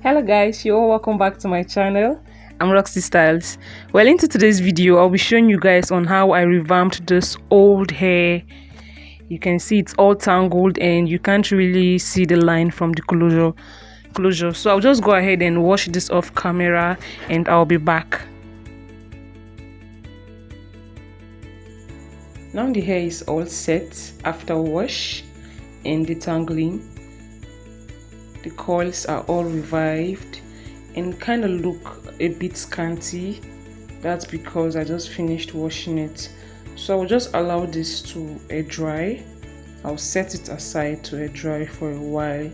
Hello guys, you're all welcome back to my channel. I'm Rox-T Styles. Well, into today's video I'll be showing you guys on how I revamped this old hair. You can see it's all tangled and you can't really see the line from the closure. So I'll just go ahead and wash this off camera and I'll be back. Now the hair is all set after wash and detangling. The coils are all revived and kind of look a bit scanty. That's because I just finished washing it. So I'll just allow this to air dry. I'll set it aside to air dry for a while.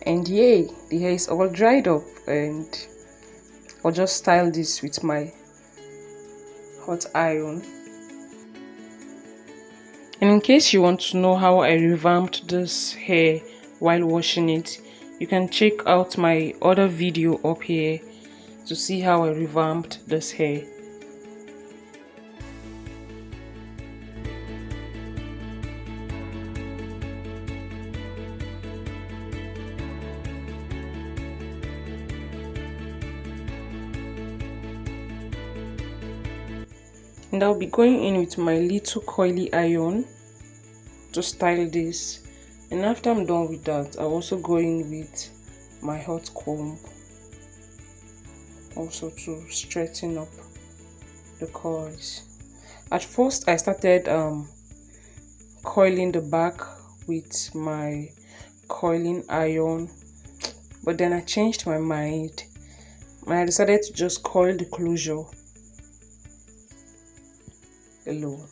And yay, the hair is all dried up, and I'll just style this with my hot iron. And in case you want to know how I revamped this hair while washing it, you can check out my other video up here to see how I revamped this hair. And I'll be going in with my little coily iron to style this. And after I'm done with that, I'll also go in with my hot comb also to straighten up the coils. At first I started coiling the back with my coiling iron, but then I changed my mind and I decided to just coil the closure alone.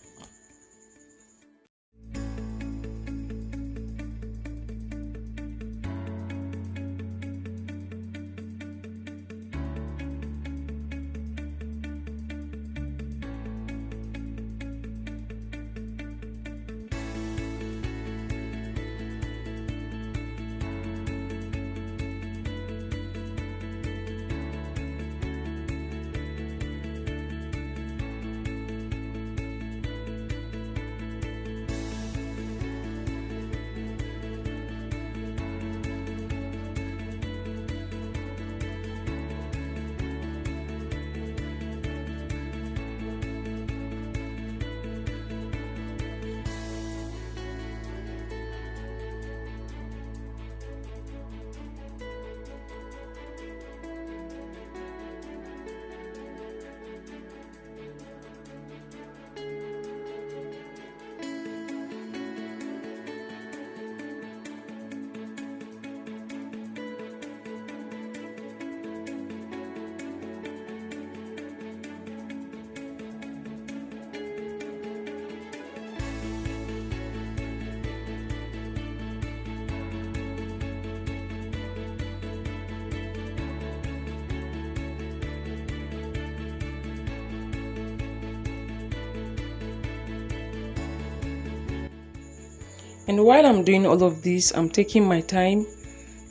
And while I'm doing all of this, I'm taking my time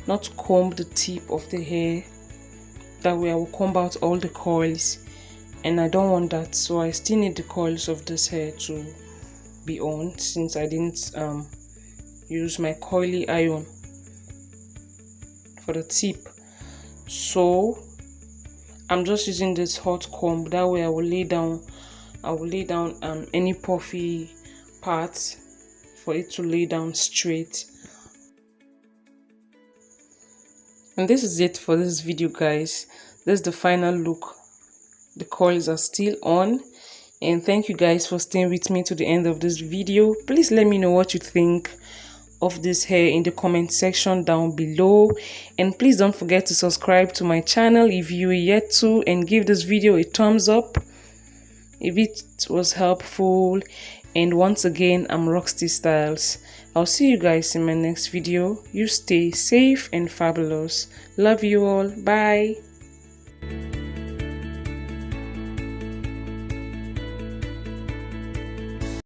not to comb the tip of the hair. That way I will comb out all the coils, and I don't want that, so I still need the coils of this hair to be on since I didn't use my coily iron for the tip. So I'm just using this hot comb. That way I will lay down any puffy parts for it to lay down straight. And this is it for this video, guys. This is the final look. The coils are still on, and thank you guys for staying with me to the end of this video. Please let me know what you think of this hair in the comment section down below, and please don't forget to subscribe to my channel if you are yet to, and give this video a thumbs up if it was helpful. And once again, I'm Rox-T Styles. I'll see you guys in my next video. You stay safe and fabulous. Love you all. Bye.